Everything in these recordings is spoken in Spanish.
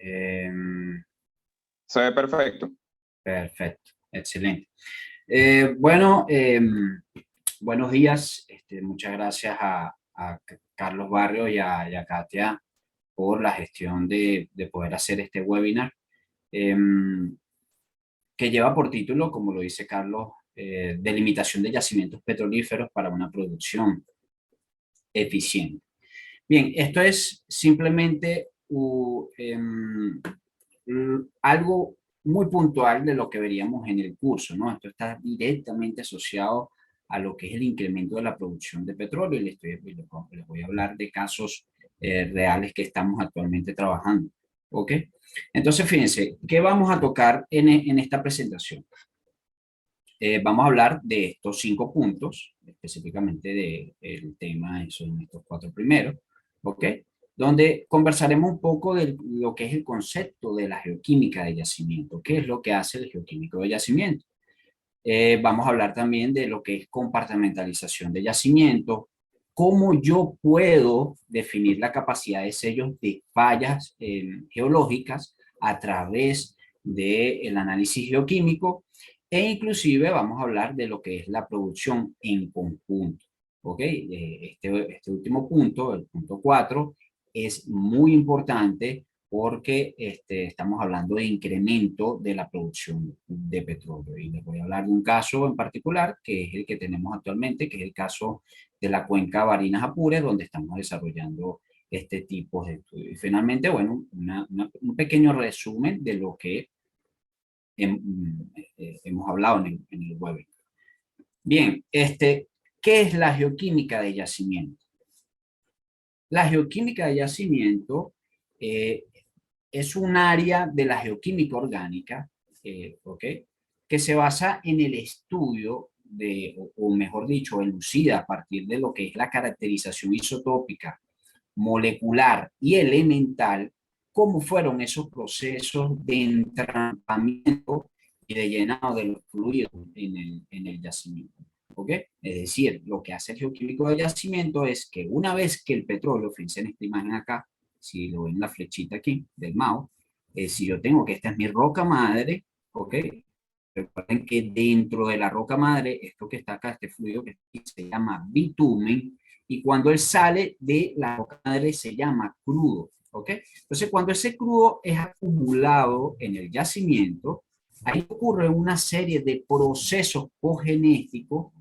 Se ve perfecto. Perfecto, excelente. Bueno, buenos días. Muchas gracias a Carlos Barrio y a Katia por la gestión de poder hacer este webinar, que lleva por título, como lo dice Carlos, delimitación de yacimientos petrolíferos para una producción eficiente. Bien, esto es simplemente algo muy puntual de lo que veríamos en el curso, ¿no? Esto está directamente asociado a lo que es el incremento de la producción de petróleo y les voy a hablar de casos reales que estamos actualmente trabajando, ¿ok? Entonces, fíjense, ¿qué vamos a tocar en esta presentación? Vamos a hablar de estos 5 puntos, específicamente del tema, son estos 4 primeros, ¿ok? Donde conversaremos un poco de lo que es el concepto de la geoquímica de yacimiento, qué es lo que hace el geoquímico de yacimiento. Vamos a hablar también de lo que es compartimentalización de yacimiento, cómo yo puedo definir la capacidad de sellos de fallas geológicas a través del análisis geoquímico, e inclusive vamos a hablar de lo que es la producción en conjunto. ¿Ok? Este último punto, el punto 4, es muy importante porque estamos hablando de incremento de la producción de petróleo. Y les voy a hablar de un caso en particular, que es el que tenemos actualmente, que es el caso de la cuenca Barinas Apure, donde estamos desarrollando este tipo de estudios. Y finalmente, bueno, un pequeño resumen de lo que hemos hablado en el webinar. Bien, ¿qué es la geoquímica de yacimiento? La geoquímica de yacimiento es un área de la geoquímica orgánica, ¿ok? Que se basa en el estudio o mejor dicho, elucida a partir de lo que es la caracterización isotópica, molecular y elemental, cómo fueron esos procesos de entrampamiento y de llenado de los fluidos en el yacimiento. ¿Ok? Es decir, lo que hace el geoquímico de yacimiento es que una vez que el petróleo, fíjense en esta imagen acá, si lo ven la flechita aquí del mouse, si yo tengo que esta es mi roca madre, ¿ok? Recuerden que dentro de la roca madre, esto que está acá, este fluido que se llama bitumen, y cuando él sale de la roca madre se llama crudo, ¿ok? Entonces, cuando ese crudo es acumulado en el yacimiento, ahí ocurre una serie de procesos cogenéticos.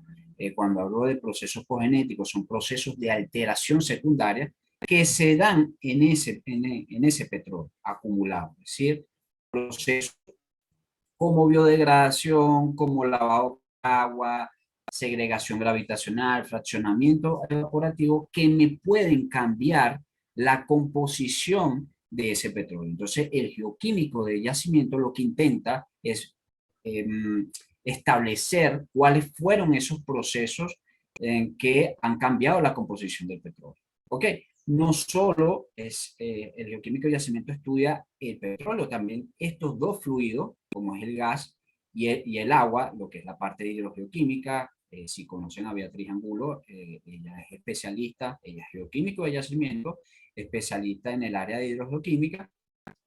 Cuando hablo de procesos cogenéticos, son procesos de alteración secundaria que se dan en ese petróleo acumulado, es decir, procesos como biodegradación, como lavado de agua, segregación gravitacional, fraccionamiento evaporativo, que me pueden cambiar la composición de ese petróleo. Entonces, el geoquímico de yacimiento lo que intenta es eh, establecer cuáles fueron esos procesos en que han cambiado la composición del petróleo. ¿Ok? No solo es el geoquímico de yacimiento estudia el petróleo, también estos dos fluidos, como es el gas y el agua, lo que es la parte de hidrogeoquímica. Si conocen a Beatriz Angulo, ella es especialista, ella es geoquímico de yacimiento, especialista en el área de hidrogeoquímica.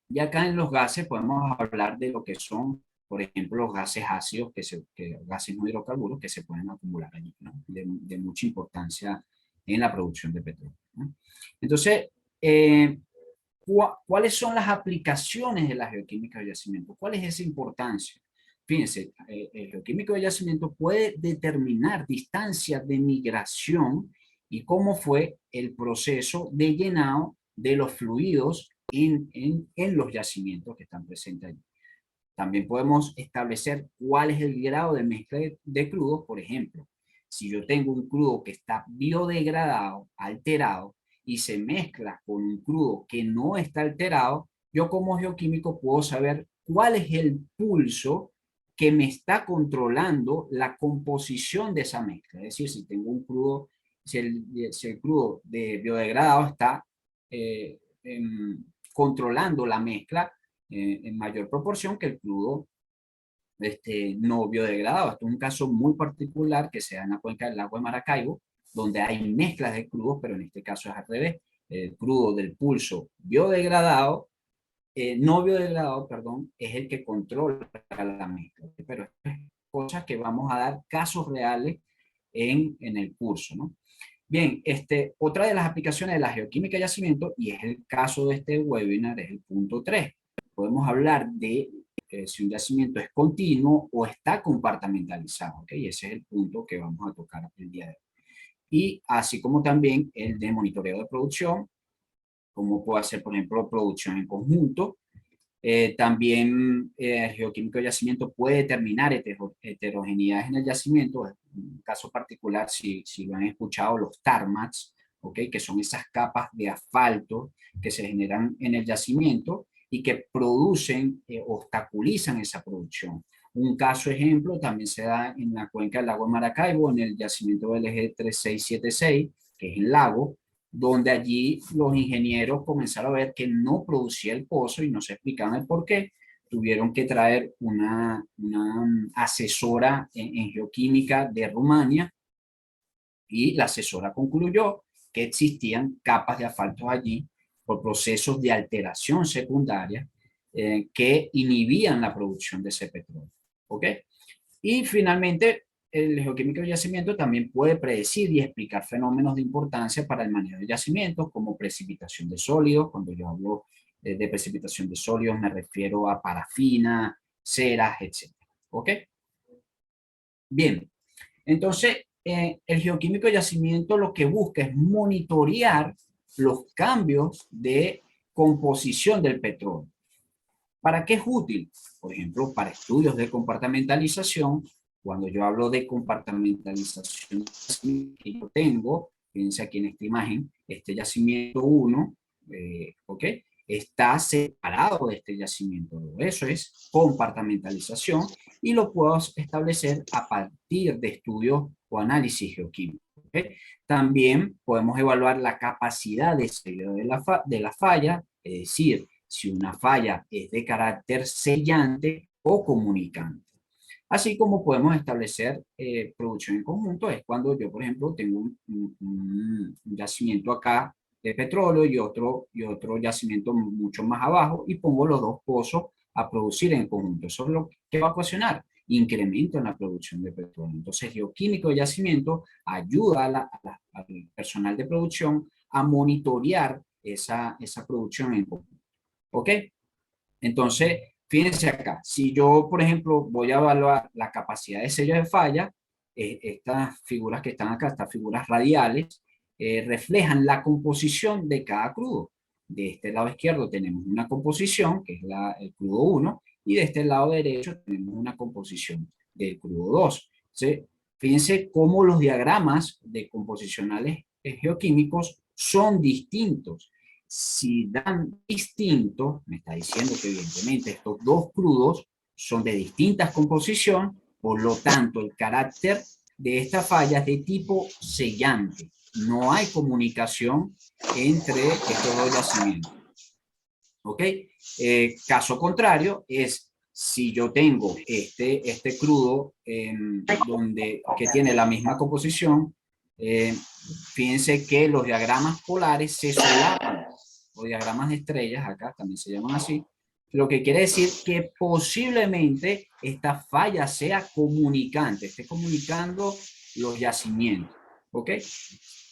Y acá en los gases podemos hablar de lo que son, por ejemplo, los gases ácidos, gases no hidrocarburos que se pueden acumular allí, ¿no? De mucha importancia en la producción de petróleo, ¿no? Entonces, ¿cuáles son las aplicaciones de la geoquímica de yacimiento? ¿Cuál es esa importancia? Fíjense, el geoquímico de yacimiento puede determinar distancias de migración y cómo fue el proceso de llenado de los fluidos en los yacimientos que están presentes allí. También podemos establecer cuál es el grado de mezcla de crudos. Por ejemplo, si yo tengo un crudo que está biodegradado, alterado, y se mezcla con un crudo que no está alterado, yo como geoquímico puedo saber cuál es el pulso que me está controlando la composición de esa mezcla. Es decir, si tengo un crudo, si el crudo de biodegradado está controlando la mezcla en mayor proporción que el crudo no biodegradado. Esto es un caso muy particular que se da en la cuenca del lago de Maracaibo, donde hay mezclas de crudos, pero en este caso es al revés. El crudo del pulso biodegradado no biodegradado, perdón, es el que controla la mezcla. Pero estas cosas que vamos a dar casos reales en el curso, ¿no? Bien, otra de las aplicaciones de la geoquímica de yacimiento, y es el caso de este webinar, es el punto 3. Podemos hablar de si un yacimiento es continuo o está compartimentalizado, ¿ok? Y ese es el punto que vamos a tocar el día de hoy. Y así como también el de monitoreo de producción, como puede ser, por ejemplo, producción en conjunto. También el geoquímico de yacimiento puede determinar heterogeneidades en el yacimiento. En un caso particular, si lo han escuchado, los tarmats, ¿okay? Que son esas capas de asfalto que se generan en el yacimiento y que producen, obstaculizan esa producción. Un caso ejemplo también se da en la cuenca del lago de Maracaibo, en el yacimiento LG 3676, que es el lago, donde allí los ingenieros comenzaron a ver que no producía el pozo y no se explicaban el por qué. Tuvieron que traer una asesora en geoquímica de Rumania y la asesora concluyó que existían capas de asfalto allí por procesos de alteración secundaria que inhibían la producción de ese petróleo. ¿Ok? Y finalmente, el geoquímico de yacimiento también puede predecir y explicar fenómenos de importancia para el manejo de yacimientos, como precipitación de sólidos. Cuando yo hablo de precipitación de sólidos, me refiero a parafina, ceras, etc. ¿Ok? Bien, entonces, el geoquímico de yacimiento lo que busca es monitorear los cambios de composición del petróleo. ¿Para qué es útil? Por ejemplo, para estudios de compartimentalización. Cuando yo hablo de compartimentalización que yo tengo, fíjense aquí en esta imagen, este yacimiento 1, ¿ok? Está separado de este yacimiento 2. Eso es compartimentalización y lo puedo establecer a partir de estudios o análisis geoquímicos. ¿Okay? También podemos evaluar la capacidad de sello de la falla, es decir, si una falla es de carácter sellante o comunicante. Así como podemos establecer producción en conjunto, es cuando yo, por ejemplo, tengo un yacimiento acá de petróleo y otro yacimiento mucho más abajo y pongo los dos pozos a producir en conjunto. Eso es lo que va a ocasionar incremento en la producción de petróleo. Entonces, geoquímico de yacimiento ayuda al personal de producción a monitorear esa producción en conjunto. ¿Ok? Entonces, fíjense acá, si yo, por ejemplo, voy a evaluar la capacidad de sello de falla, estas figuras que están acá, estas figuras radiales, reflejan la composición de cada crudo. De este lado izquierdo tenemos una composición, que es el crudo 1, y de este lado derecho tenemos una composición del crudo 2. ¿Sí? Fíjense cómo los diagramas de composicionales geoquímicos son distintos. Si dan distinto, me está diciendo que evidentemente estos dos crudos son de distintas composición, por lo tanto el carácter de esta falla es de tipo sellante. No hay comunicación entre estos dos yacimientos. ¿Ok? Caso contrario es si yo tengo este crudo que tiene la misma composición, fíjense que los diagramas polares se solapan, o diagramas de estrellas, acá también se llaman así, lo que quiere decir que posiblemente esta falla sea comunicante, esté comunicando los yacimientos. ¿Ok?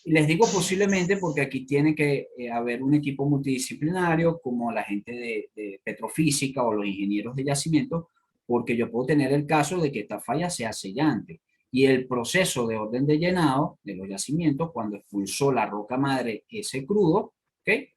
Y les digo posiblemente porque aquí tiene que haber un equipo multidisciplinario como la gente de petrofísica o los ingenieros de yacimiento, porque yo puedo tener el caso de que esta falla sea sellante y el proceso de orden de llenado de los yacimientos cuando expulsó la roca madre ese crudo, ¿okay?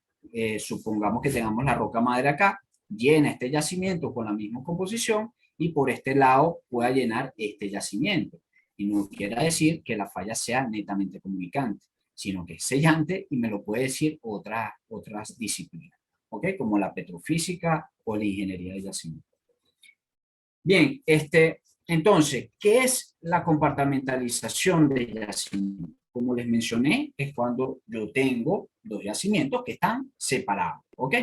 Supongamos que tengamos la roca madre acá, llena este yacimiento con la misma composición y por este lado pueda llenar este yacimiento. Y no quiere decir que la falla sea netamente comunicante, sino que es sellante y me lo puede decir otras disciplinas, ¿ok? Como la petrofísica o la ingeniería de yacimiento. Bien, entonces, ¿qué es la compartimentalización de yacimiento? Como les mencioné, es cuando yo tengo dos yacimientos que están separados, ¿ok?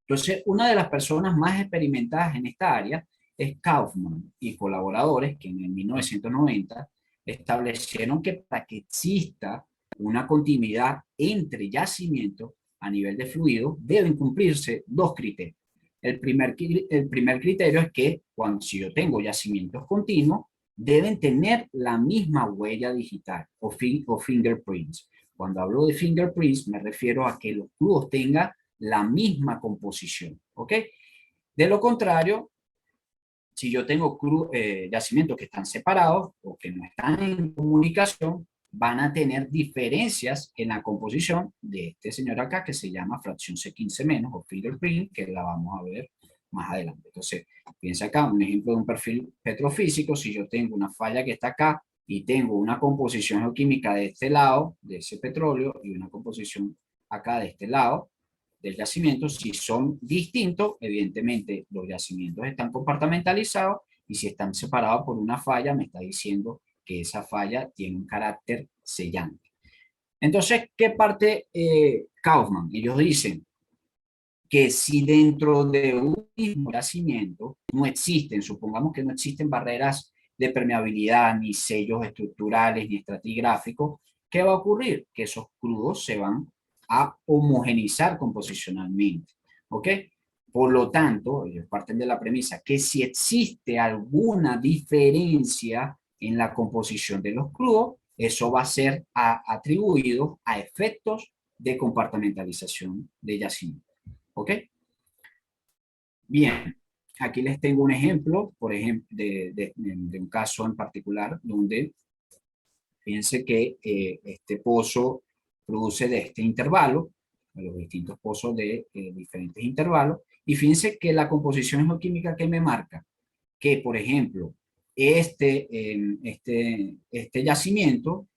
Entonces, una de las personas más experimentadas en esta área es Kaufman y colaboradores que en el 1990 establecieron que para que exista una continuidad entre yacimientos a nivel de fluido deben cumplirse dos criterios. El primer criterio es que si yo tengo yacimientos continuos, deben tener la misma huella digital o fingerprints. Cuando hablo de fingerprints, me refiero a que los crudos tengan la misma composición, ¿ok? De lo contrario, si yo tengo yacimientos que están separados o que no están en comunicación, van a tener diferencias en la composición de este señor acá, que se llama fracción C15 menos o fingerprint, que la vamos a ver más adelante. Entonces, piensa acá, un ejemplo de un perfil petrofísico, si yo tengo una falla que está acá y tengo una composición geoquímica de este lado, de ese petróleo, y una composición acá de este lado, del yacimiento, si son distintos, evidentemente los yacimientos están compartimentalizados y si están separados por una falla, me está diciendo que esa falla tiene un carácter sellante. Entonces, ¿qué parte Kaufman? Ellos dicen que si dentro de un mismo yacimiento no existen, supongamos que no existen barreras de permeabilidad, ni sellos estructurales, ni estratigráficos, ¿qué va a ocurrir? Que esos crudos se van a homogenizar composicionalmente, ¿ok? Por lo tanto, ellos parten de la premisa que si existe alguna diferencia en la composición de los crudos, eso va a ser atribuido a efectos de compartimentalización de yacimiento, ¿ok? Bien, aquí les tengo un ejemplo, por ejemplo, de un caso en particular donde fíjense que este pozo produce de este intervalo, de los distintos pozos de diferentes intervalos, y fíjense que la composición geoquímica que me marca, que por ejemplo, este yacimiento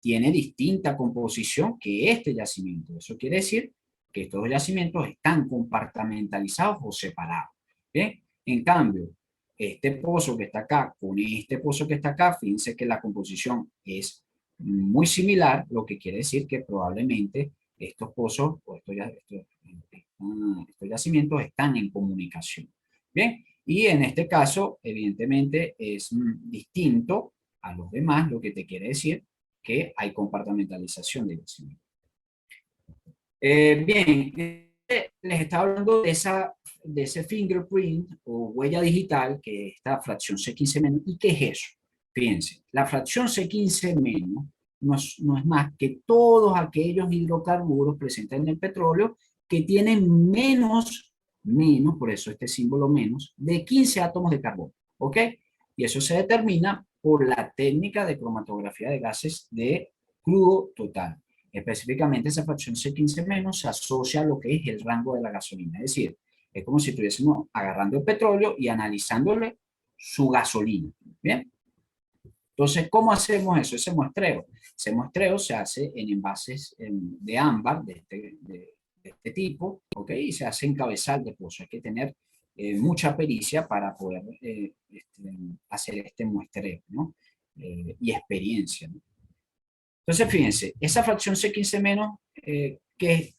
tiene distinta composición que este yacimiento. Eso quiere decir que estos dos yacimientos están compartimentalizados o separados. ¿Bien? En cambio, este pozo que está acá con este pozo que está acá, fíjense que la composición es muy similar, lo que quiere decir que probablemente estos pozos o estos yacimientos están en comunicación. Bien, y en este caso, evidentemente, es distinto a los demás, lo que te quiere decir que hay compartimentalización de yacimiento. Bien, les estaba hablando de ese fingerprint o huella digital, que es esta fracción C15 menos. ¿Y qué es eso? Fíjense, la fracción C15 menos no es más que todos aquellos hidrocarburos presentes en el petróleo que tienen menos, por eso este símbolo menos, de 15 átomos de carbono, ¿ok? Y eso se determina por la técnica de cromatografía de gases de crudo total. Específicamente esa fracción C15 menos se asocia a lo que es el rango de la gasolina. Es decir, es como si estuviésemos agarrando el petróleo y analizándole su gasolina. ¿Bien? Entonces, ¿cómo hacemos eso? Ese muestreo se hace en envases de ámbar de este tipo, ¿ok? Y se hace en cabezal de pozo. Hay que tener mucha pericia para poder hacer este muestreo, ¿no? Y experiencia, ¿no? Entonces, fíjense, esa fracción C15 menos, ¿qué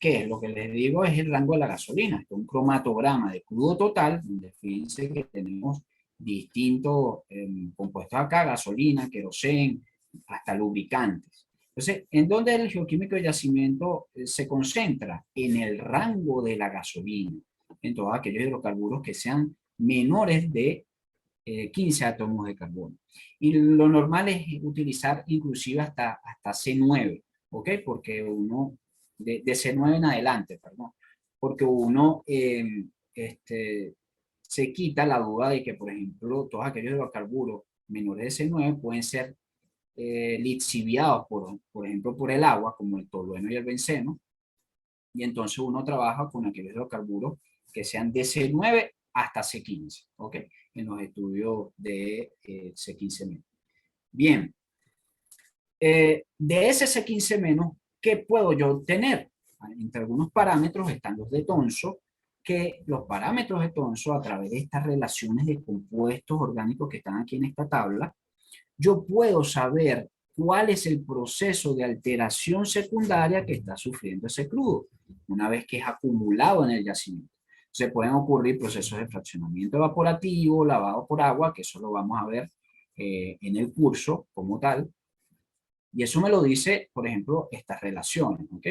es? Lo que les digo es el rango de la gasolina. Es un cromatograma de crudo total, donde fíjense que tenemos distintos compuestos acá, gasolina, queroseno, hasta lubricantes. Entonces, ¿en dónde el geoquímico de yacimiento se concentra? En el rango de la gasolina, en todos aquellos hidrocarburos que sean menores de 15 átomos de carbono. Y lo normal es utilizar inclusive hasta C9, ¿ok? Porque uno, de C9 en adelante, perdón, porque uno se quita la duda de que, por ejemplo, todos aquellos hidrocarburos menores de C9 pueden ser lixiviados, por ejemplo, por el agua, como el tolueno y el benceno, y entonces uno trabaja con aquellos hidrocarburos que sean de C9 hasta C15, ¿ok? En los estudios de C15 menos. Bien, de ese C15 menos, ¿qué puedo yo obtener? Entre algunos parámetros están los de Thomson, que los parámetros de Thomson, a través de estas relaciones de compuestos orgánicos que están aquí en esta tabla, yo puedo saber cuál es el proceso de alteración secundaria que está sufriendo ese crudo, una vez que es acumulado en el yacimiento. Se pueden ocurrir procesos de fraccionamiento evaporativo, lavado por agua, que eso lo vamos a ver en el curso como tal. Y eso me lo dice, por ejemplo, estas relaciones, ¿ok?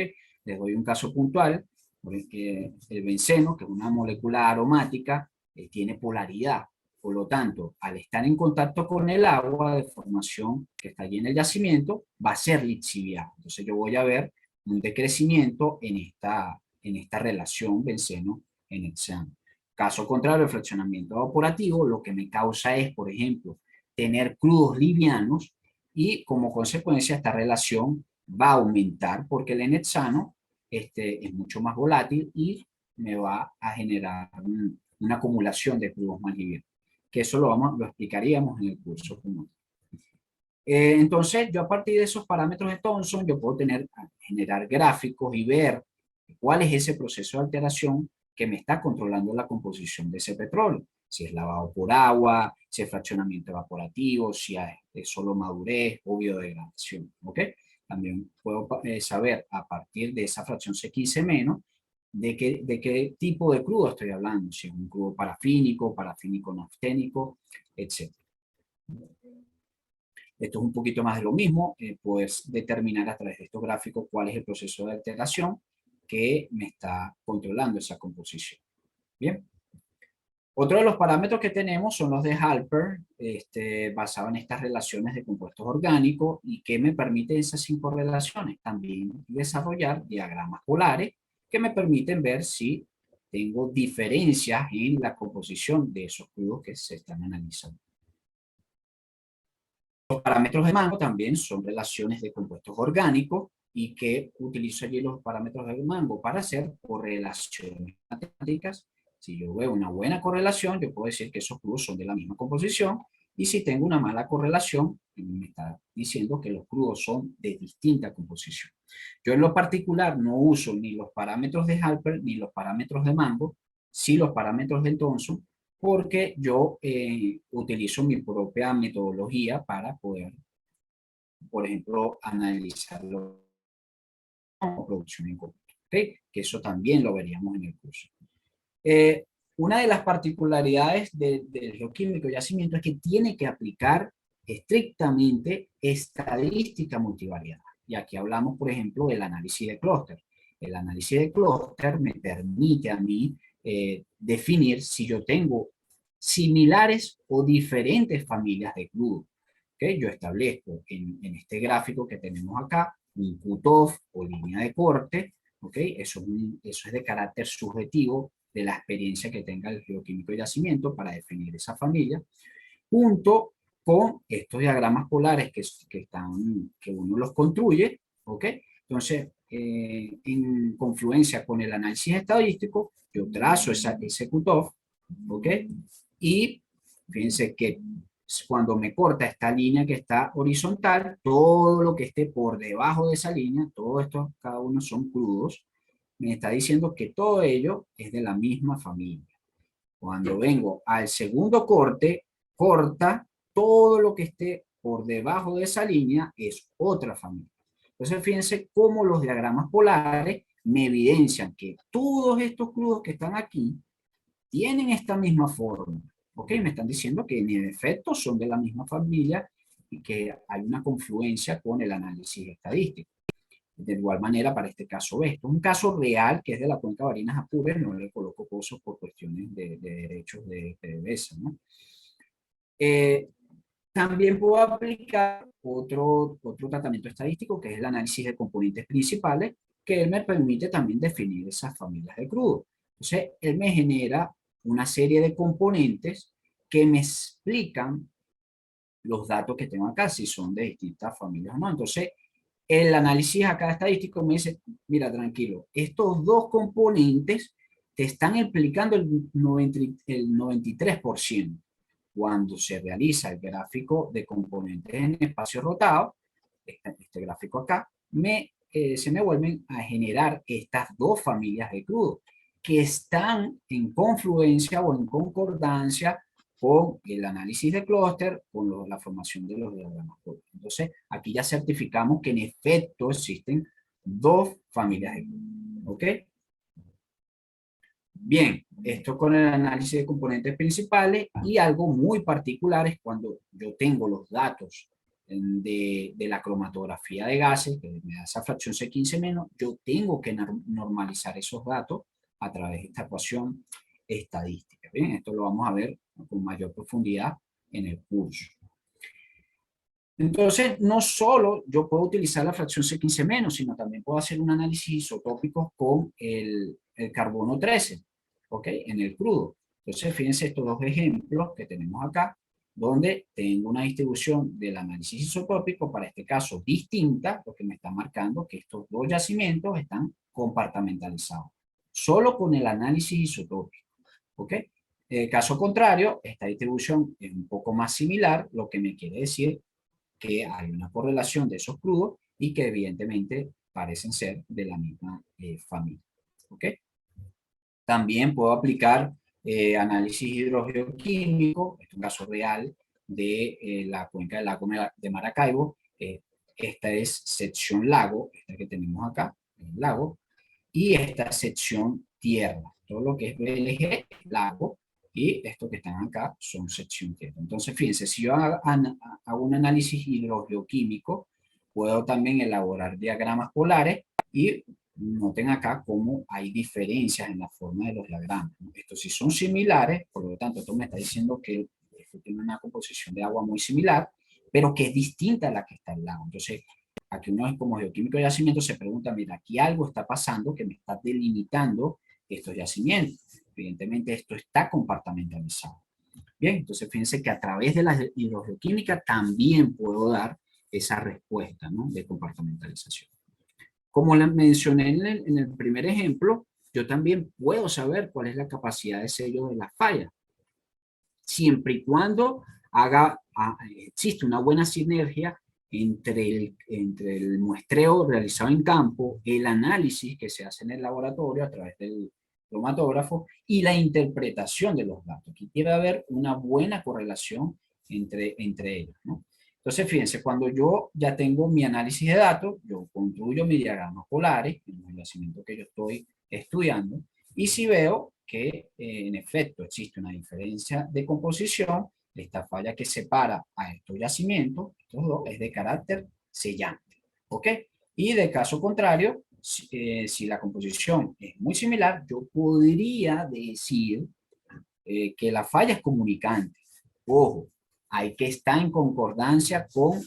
Les doy un caso puntual. Porque el benceno, que es una molécula aromática, tiene polaridad. Por lo tanto, al estar en contacto con el agua de formación que está allí en el yacimiento, va a ser lixiviado. Entonces yo voy a ver un decrecimiento en esta relación benceno-enhexano. Caso contrario, el fraccionamiento evaporativo lo que me causa es, por ejemplo, tener crudos livianos y como consecuencia esta relación va a aumentar porque el enhexano es mucho más volátil y me va a generar una acumulación de crudos más livianos. Que eso lo explicaríamos en el curso común. Entonces, yo a partir de esos parámetros de Thomson, yo puedo generar gráficos y ver cuál es ese proceso de alteración que me está controlando la composición de ese petróleo. Si es lavado por agua, si es fraccionamiento evaporativo, si es solo madurez o biodegradación. ¿Ok? También puedo saber a partir de esa fracción C15- de qué tipo de crudo estoy hablando. Si es un crudo parafínico, parafínico-nafténico, etc. Esto es un poquito más de lo mismo, puedes determinar a través de estos gráficos cuál es el proceso de alteración que me está controlando esa composición. Bien. Otro de los parámetros que tenemos son los de Halper, basado en estas relaciones de compuestos orgánicos y que me permiten esas 5 relaciones. También desarrollar diagramas polares que me permiten ver si tengo diferencias en la composición de esos crudos que se están analizando. Los parámetros de Mango también son relaciones de compuestos orgánicos y que utilizo allí los parámetros de Mango para hacer correlaciones matemáticas. Si yo veo una buena correlación, yo puedo decir que esos crudos son de la misma composición, y si tengo una mala correlación, me está diciendo que los crudos son de distinta composición. Yo en lo particular no uso ni los parámetros de Halper ni los parámetros de Mango, sí los parámetros de Thomson, porque yo utilizo mi propia metodología para poder, por ejemplo, analizarlo como producción en conjunto. ¿Okay? Que eso también lo veríamos en el curso. Una de las particularidades del geoquímico y yacimiento es que tiene que aplicar estrictamente estadística multivariada. Y aquí hablamos, por ejemplo, del análisis de clúster. El análisis de clúster me permite a mí definir si yo tengo similares o diferentes familias de crudo. ¿Okay? Yo establezco en este gráfico que tenemos acá un cutoff o línea de corte. ¿Okay? Eso es de carácter subjetivo de la experiencia que tenga el geoquímico de yacimiento para definir esa familia, junto con estos diagramas polares que uno los construye, ¿ok? Entonces, en confluencia con el análisis estadístico, yo trazo ese cutoff, ¿ok? Y fíjense que cuando me corta esta línea que está horizontal, todo lo que esté por debajo de esa línea, todo esto, cada uno son crudos, me está diciendo que todo ello es de la misma familia. Cuando vengo al segundo corte, corta todo lo que esté por debajo de esa línea, es otra familia. Entonces, fíjense cómo los diagramas polares me evidencian que todos estos crudos que están aquí tienen esta misma forma. ¿Ok? Me están diciendo que en efecto son de la misma familia y que hay una confluencia con el análisis estadístico. De igual manera, para este caso, esto es un caso real que es de la cuenca Barinas Apures, no le coloco cosas por cuestiones de derechos de PDVSA, ¿no? También puedo aplicar otro tratamiento estadístico, que es el análisis de componentes principales, que él me permite también definir esas familias de crudo. Entonces, él me genera una serie de componentes que me explican los datos que tengo acá, si son de distintas familias o no. Entonces, el análisis acá estadístico me dice, mira, tranquilo, estos dos componentes te están implicando el 93%. Cuando se realiza el gráfico de componentes en espacio rotado, este gráfico acá, se me vuelven a generar estas dos familias de crudo que están en confluencia o en concordancia con el análisis de clúster, con la formación de los diagramas. Entonces, aquí ya certificamos que en efecto existen dos familias de crudo. ¿Ok? Bien, esto con el análisis de componentes principales, y algo muy particular es cuando yo tengo los datos de la cromatografía de gases, que me da esa fracción C15-, yo tengo que normalizar esos datos a través de esta ecuación estadística. Bien, esto lo vamos a ver con mayor profundidad en el curso. Entonces, no solo yo puedo utilizar la fracción C15-, sino también puedo hacer un análisis isotópico con el carbono 13, ¿ok? En el crudo. Entonces, fíjense estos dos ejemplos que tenemos acá, donde tengo una distribución del análisis isotópico, para este caso distinta, porque me está marcando que estos dos yacimientos están compartimentalizados, solo con el análisis isotópico, ¿ok? Caso contrario, esta distribución es un poco más similar, lo que me quiere decir que hay una correlación de esos crudos y que evidentemente parecen ser de la misma familia. ¿Ok? También puedo aplicar análisis hidrogeoquímico, este es un caso real de la cuenca del lago de Maracaibo. Esta es sección lago, esta que tenemos acá, el lago, y esta sección tierra. Todo lo que es BLG, lago, y estos que están acá son sección tierra. Entonces, fíjense, si yo hago un análisis hidrogeoquímico, puedo también elaborar diagramas polares y noten acá cómo hay diferencias en la forma de los diagramas. Estos sí son similares, por lo tanto, esto me está diciendo que esto tiene una composición de agua muy similar, pero que es distinta a la que está al lado. Entonces, aquí uno como geoquímico de yacimiento se pregunta, mira, aquí algo está pasando que me está delimitando estos yacimientos. Evidentemente esto está compartimentalizado. Bien, entonces fíjense que a través de la hidrogeoquímica también puedo dar esa respuesta, ¿no?, de compartimentalización. Como les mencioné en el primer ejemplo, yo también puedo saber cuál es la capacidad de sello de la falla, siempre y cuando existe una buena sinergia entre el muestreo realizado en campo, el análisis que se hace en el laboratorio a través del cromatógrafo y la interpretación de los datos. Aquí debe haber una buena correlación entre ellos, ¿no? Entonces, fíjense, cuando yo ya tengo mi análisis de datos, yo construyo mis diagramas polares en el yacimiento que yo estoy estudiando, y si veo que en efecto existe una diferencia de composición, esta falla que separa a estos yacimientos, estos dos, es de carácter sellante, ¿ok? Y de caso contrario, si la composición es muy similar, yo podría decir que la falla es comunicante. Ojo, hay que estar en concordancia con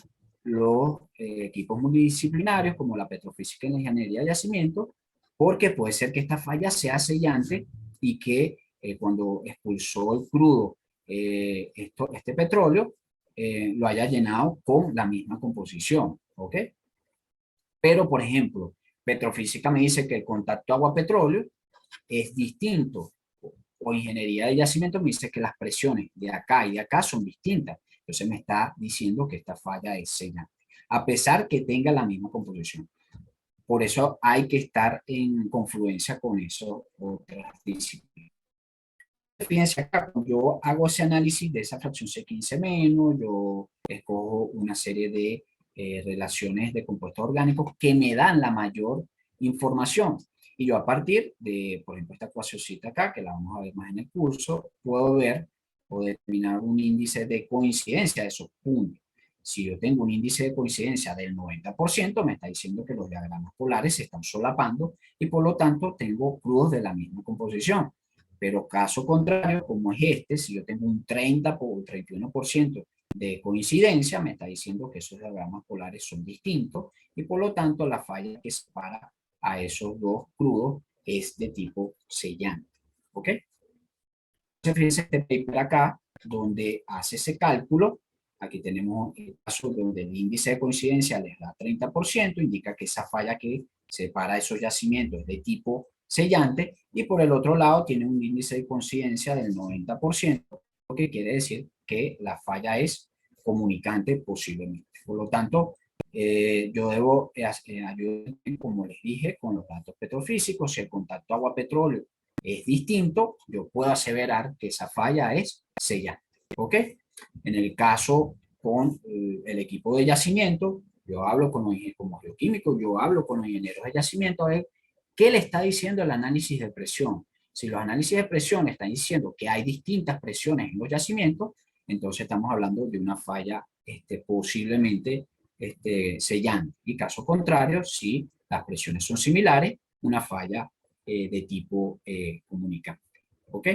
los equipos multidisciplinarios como la petrofísica y la ingeniería de yacimiento, porque puede ser que esta falla sea sellante y que cuando expulsó el crudo este petróleo, lo haya llenado con la misma composición, ¿ok? Pero, por ejemplo, petrofísica me dice que el contacto agua-petróleo es distinto, o ingeniería de yacimiento me dice que las presiones de acá y de acá son distintas. Entonces me está diciendo que esta falla es sellante, a pesar que tenga la misma composición. Por eso hay que estar en confluencia con eso otras disciplinas. Fíjense acá, yo hago ese análisis de esa fracción C15-, yo escojo una serie de relaciones de compuestos orgánicos que me dan la mayor información. Y yo a partir de, por ejemplo, esta ecuacióncita acá, que la vamos a ver más en el curso, puedo ver o determinar un índice de coincidencia de esos puntos. Si yo tengo un índice de coincidencia del 90%, me está diciendo que los diagramas polares se están solapando y por lo tanto tengo crudos de la misma composición. Pero caso contrario, como es este, si yo tengo un 30 o 31% de coincidencia, me está diciendo que esos diagramas polares son distintos y por lo tanto la falla que separa a esos dos crudos es de tipo sellante. ¿Ok? Entonces, fíjense este paper acá, donde hace ese cálculo. Aquí tenemos el caso donde el índice de coincidencia les da 30%, indica que esa falla que separa esos yacimientos es de tipo sellante, y por el otro lado tiene un índice de coincidencia del 90%, lo que quiere decir que la falla es comunicante posiblemente. Por lo tanto, yo debo ayudar, como les dije, con los datos petrofísicos. Si el contacto agua-petróleo es distinto, yo puedo aseverar que esa falla es sellante, ¿ok? En el caso con el equipo de yacimiento, yo hablo con los ingenieros, como geoquímicos, yo hablo con los ingenieros de yacimiento a ver qué le está diciendo el análisis de presión. Si los análisis de presión están diciendo que hay distintas presiones en los yacimientos, entonces estamos hablando de una falla posiblemente sellante. Y caso contrario, si las presiones son similares, una falla de tipo comunicante. ¿Ok?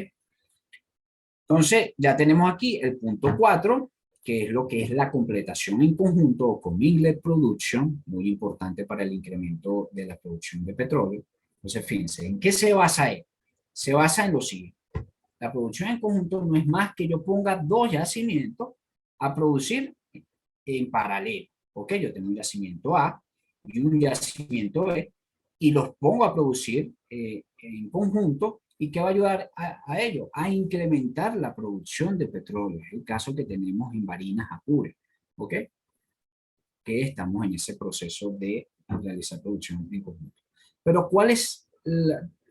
Entonces, ya tenemos aquí el punto 4, que es lo que es la completación en conjunto o commingling production, muy importante para el incremento de la producción de petróleo. Entonces, fíjense, ¿en qué se basa él? Se basa en lo siguiente. La producción en conjunto no es más que yo ponga dos yacimientos a producir en paralelo. ¿Ok? Yo tengo un yacimiento A y un yacimiento B y los pongo a producir en conjunto. ¿Y qué va a ayudar a ello? A incrementar la producción de petróleo. Es el caso que tenemos en Barinas Apure, ¿ok? Que estamos en ese proceso de realizar producción en conjunto. Pero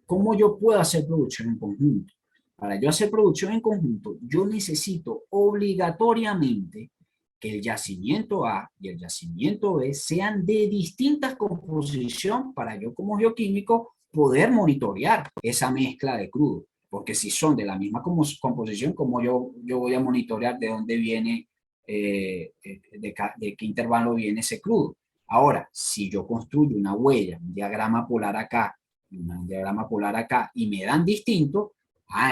¿cómo yo puedo hacer producción en conjunto? Para yo hacer producción en conjunto, yo necesito obligatoriamente que el yacimiento A y el yacimiento B sean de distintas composición para yo como geoquímico poder monitorear esa mezcla de crudo. Porque si son de la misma composición, como yo voy a monitorear de dónde viene, de qué intervalo viene ese crudo. Ahora, si yo construyo una huella, un diagrama polar acá, un diagrama polar acá, y me dan distinto,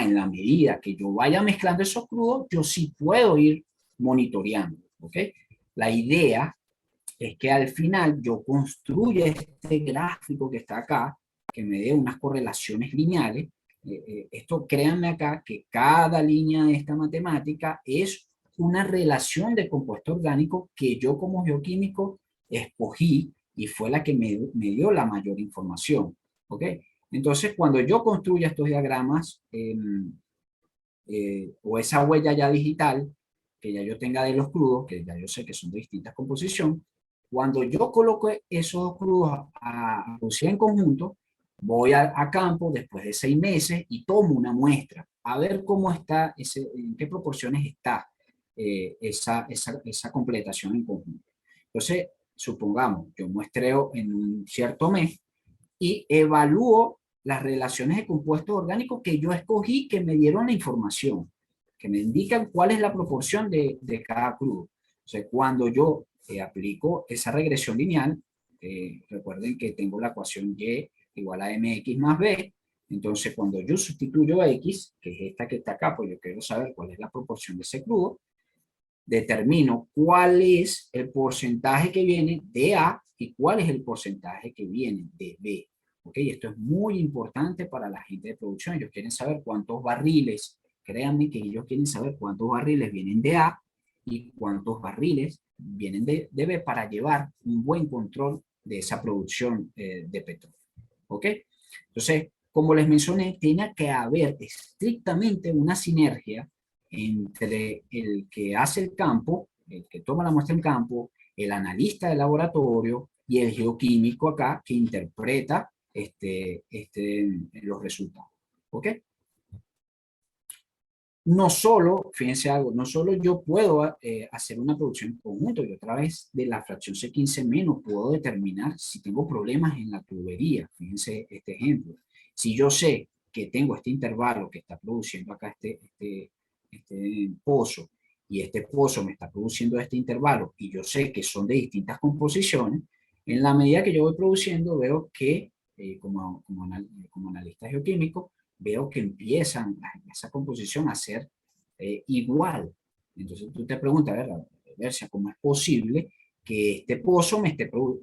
en la medida que yo vaya mezclando esos crudos, yo sí puedo ir monitoreando, ¿ok? La idea es que al final yo construya este gráfico que está acá, que me dé unas correlaciones lineales. Esto, créanme acá, que cada línea de esta matemática es una relación de compuesto orgánico que yo como geoquímico escogí y fue la que me dio la mayor información, ¿ok? Entonces, cuando yo construya estos diagramas o esa huella ya digital, que ya yo tenga de los crudos, que ya yo sé que son de distintas composición, cuando yo coloco esos dos crudos a producir en conjunto, voy a campo después de 6 meses y tomo una muestra a ver cómo está, en qué proporciones está esa completación en conjunto. Entonces, supongamos, yo muestreo en un cierto mes y evalúo las relaciones de compuestos orgánicos que yo escogí, que me dieron la información, que me indican cuál es la proporción de cada crudo. O sea, cuando yo aplico esa regresión lineal, recuerden que tengo la ecuación y igual a mx más b, entonces cuando yo sustituyo x, que es esta que está acá, pues yo quiero saber cuál es la proporción de ese crudo, determino cuál es el porcentaje que viene de A y cuál es el porcentaje que viene de B. ¿Ok? Esto es muy importante para la gente de producción. Ellos quieren saber cuántos barriles, créanme que ellos quieren saber cuántos barriles vienen de A y cuántos barriles vienen de B para llevar un buen control de esa producción de petróleo. ¿Ok? Entonces, como les mencioné, tiene que haber estrictamente una sinergia entre el que hace el campo, el que toma la muestra en campo, el analista de laboratorio y el geoquímico acá que interpreta los resultados. ¿Ok? No solo, fíjense algo, no solo yo puedo hacer una producción en conjunto, y otra vez de la fracción C15 menos puedo determinar si tengo problemas en la tubería. Fíjense este ejemplo. Si yo sé que tengo este intervalo que está produciendo acá este pozo, y este pozo me está produciendo este intervalo, y yo sé que son de distintas composiciones, en la medida que yo voy produciendo, veo que, como analista geoquímico, veo que empiezan esa composición a ser igual. Entonces tú te preguntas, a ver, ¿cómo es posible que este pozo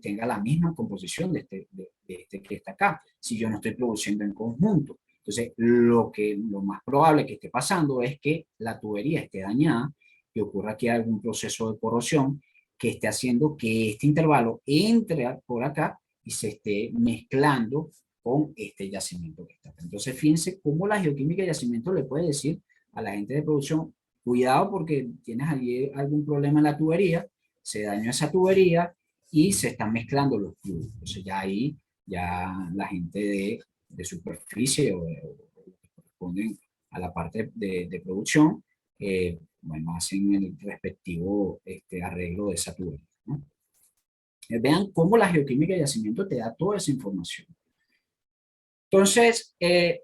tenga la misma composición de este que está acá, si yo no estoy produciendo en conjunto? Entonces, lo más probable que esté pasando es que la tubería esté dañada, que ocurra aquí algún proceso de corrosión que esté haciendo que este intervalo entre por acá y se esté mezclando con este yacimiento que está acá. Entonces, fíjense cómo la geoquímica de yacimiento le puede decir a la gente de producción, cuidado porque tienes allí algún problema en la tubería, se dañó esa tubería y se están mezclando los fluidos. Entonces, ya ahí, ya la gente de superficie o que corresponden a la parte de producción, bueno, hacen el respectivo arreglo de esa tubería, ¿no? Vean cómo la geoquímica de yacimiento te da toda esa información. Entonces,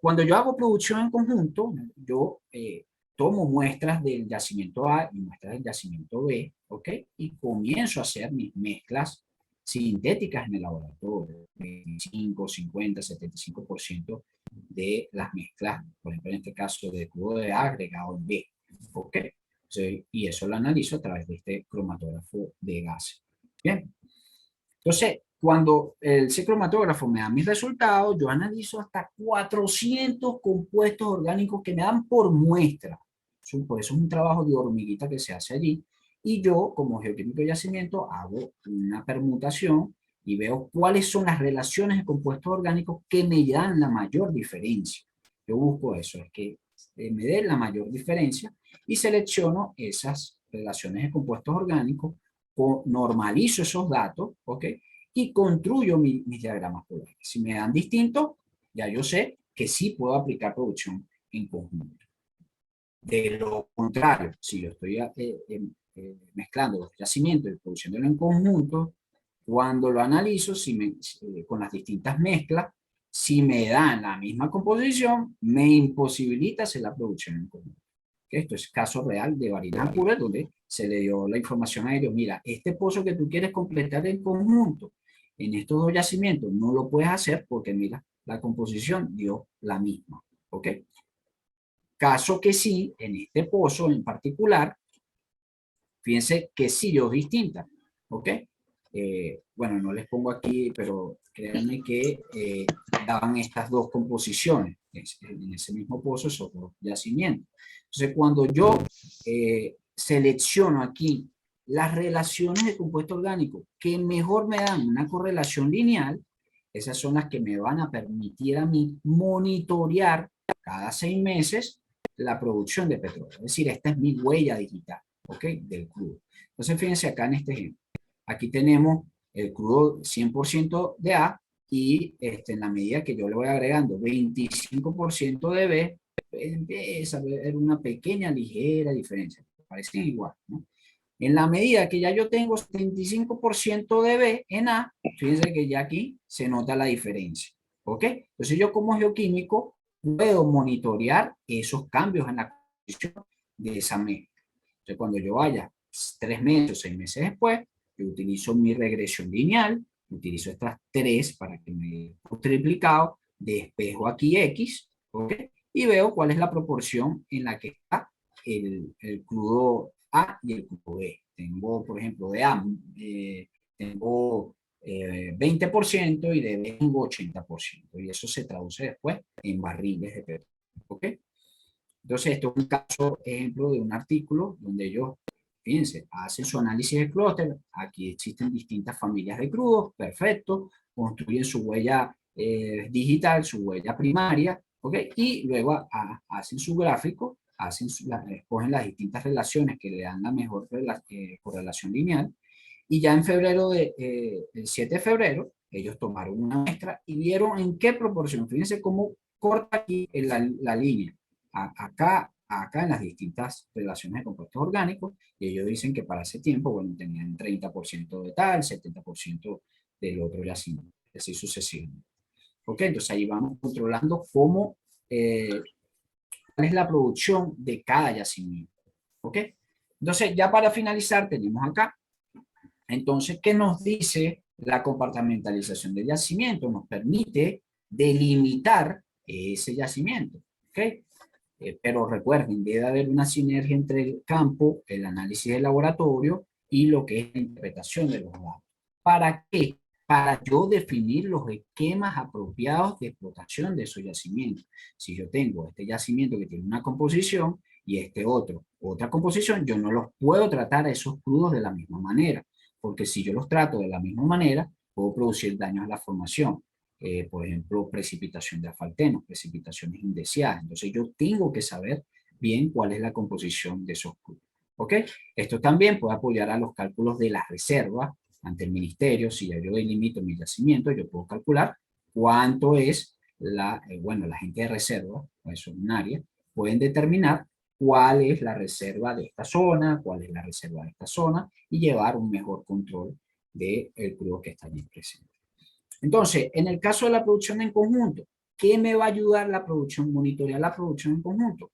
cuando yo hago producción en conjunto, yo tomo muestras del yacimiento A y muestras del yacimiento B, ¿ok? Y comienzo a hacer mis mezclas sintéticas en el laboratorio, 25, 50, 75% de las mezclas, por ejemplo, en este caso de crudo de A agregado en B, ¿ok? Sí, y eso lo analizo a través de este cromatógrafo de gases. Bien, entonces, cuando el cromatógrafo me da mis resultados, yo analizo hasta 400 compuestos orgánicos que me dan por muestra. Por eso es un trabajo de hormiguita que se hace allí. Y yo, como geoquímico de yacimiento, hago una permutación y veo cuáles son las relaciones de compuestos orgánicos que me dan la mayor diferencia. Yo busco eso, es que me dé la mayor diferencia y selecciono esas relaciones de compuestos orgánicos, normalizo esos datos, ¿ok? Y construyo mis diagramas polares. Si me dan distintos, ya yo sé que sí puedo aplicar producción en conjunto. De lo contrario, si yo estoy mezclando los yacimientos y produciéndolo en conjunto, cuando lo analizo con las distintas mezclas, si me dan la misma composición, me imposibilita hacer la producción en conjunto. Esto es caso real de Barina Pura, donde se le dio la información a ellos, mira, este pozo que tú quieres completar en conjunto, en estos dos yacimientos, no lo puedes hacer porque, mira, la composición dio la misma, ¿ok? Caso que sí, en este pozo en particular, fíjense que sí dio distinta, ¿ok? Bueno, no les pongo aquí, pero créanme que daban estas dos composiciones en ese mismo pozo, esos dos yacimientos. Entonces, cuando yo selecciono aquí las relaciones de compuesto orgánico que mejor me dan una correlación lineal, esas son las que me van a permitir a mí monitorear cada 6 meses la producción de petróleo. Es decir, esta es mi huella digital, ¿ok? Del crudo. Entonces, fíjense acá en este ejemplo. Aquí tenemos el crudo 100% de A y en la medida que yo le voy agregando 25% de B, empieza a haber una pequeña, ligera diferencia. Parecen igual, ¿no? En la medida que ya yo tengo 75% de B en A, fíjense que ya aquí se nota la diferencia. ¿Ok? Entonces yo como geoquímico puedo monitorear esos cambios en la composición de esa mezcla. Entonces cuando yo vaya 3 meses o 6 meses después, yo utilizo mi regresión lineal, utilizo estas 3 para que me dé un triplicado, despejo aquí X, ¿ok? Y veo cuál es la proporción en la que está el crudo A y el crudo B. Tengo, por ejemplo, de A, tengo 20% y de B tengo 80%. Y eso se traduce después en barriles de petróleo. ¿Ok? Entonces, esto es un caso, ejemplo de un artículo donde ellos, fíjense, hacen su análisis de clúster. Aquí existen distintas familias de crudos, perfecto. Construyen su huella digital, su huella primaria, ¿ok? Y luego hacen su gráfico, escogen las distintas relaciones que le dan la mejor correlación lineal. Y ya en febrero, el 7 de febrero, ellos tomaron una muestra y vieron en qué proporción. Fíjense cómo corta aquí en la línea acá en las distintas relaciones de compuestos orgánicos, y ellos dicen que para ese tiempo, bueno, tenían 30% de tal, 70% del otro yacimiento, así sucesivamente. ¿Ok? Entonces ahí vamos controlando cuál es la producción de cada yacimiento. ¿Ok? Entonces ya para finalizar tenemos acá, entonces, ¿qué nos dice la compartimentalización del yacimiento? Nos permite delimitar ese yacimiento. ¿Ok? Pero recuerden, debe haber una sinergia entre el campo, el análisis de laboratorio y lo que es la interpretación de los datos. ¿Para qué? Para yo definir los esquemas apropiados de explotación de esos yacimientos. Si yo tengo este yacimiento que tiene una composición y este otro, otra composición, yo no los puedo tratar a esos crudos de la misma manera, porque si yo los trato de la misma manera, puedo producir daños a la formación. Por ejemplo, precipitación de asfaltenos, precipitaciones indeseadas. Entonces yo tengo que saber bien cuál es la composición de esos crudos. ¿Ok? Esto también puede apoyar a los cálculos de las reservas ante el ministerio. Si ya yo delimito mi yacimiento, yo puedo calcular cuánto es la gente de reserva, eso es un área, pueden determinar cuál es la reserva de esta zona, cuál es la reserva de esta zona y llevar un mejor control del crudo que está allí presente. Entonces, en el caso de la producción en conjunto, ¿qué me va a ayudar la producción, monitorear la producción en conjunto?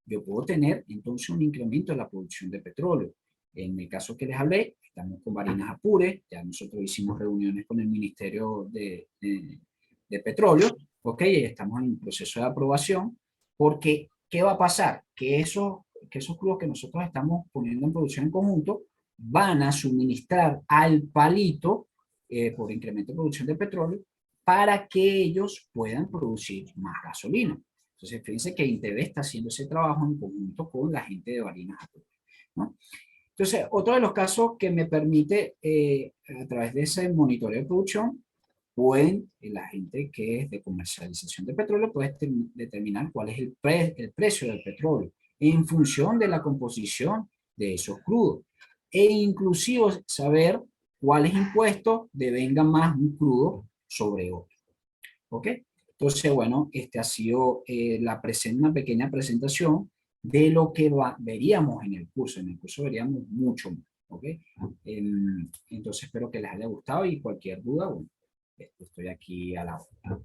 yo puedo tener entonces un incremento en la producción de petróleo. En el caso que les hablé, estamos con Barinas Apure, ya nosotros hicimos reuniones con el Ministerio de Petróleo, ok, estamos en proceso de aprobación, porque ¿qué va a pasar? Que esos crudos que nosotros estamos poniendo en producción en conjunto van a suministrar al palito por incremento de producción de petróleo para que ellos puedan producir más gasolina. Entonces, fíjense que INTV está haciendo ese trabajo en conjunto con la gente de Barinas Apure, ¿no? Entonces, otro de los casos que me permite, a través de ese monitoreo de producción, la gente que es de comercialización de petróleo puede determinar cuál es el precio del petróleo en función de la composición de esos crudos. E inclusive saber cuáles impuestos devengan más un crudo sobre otro. ¿Ok? Entonces, bueno, este ha sido una pequeña presentación de lo que veríamos en el curso. En el curso veríamos mucho más. ¿Ok? Entonces, espero que les haya gustado y cualquier duda, bueno, estoy aquí a la hora.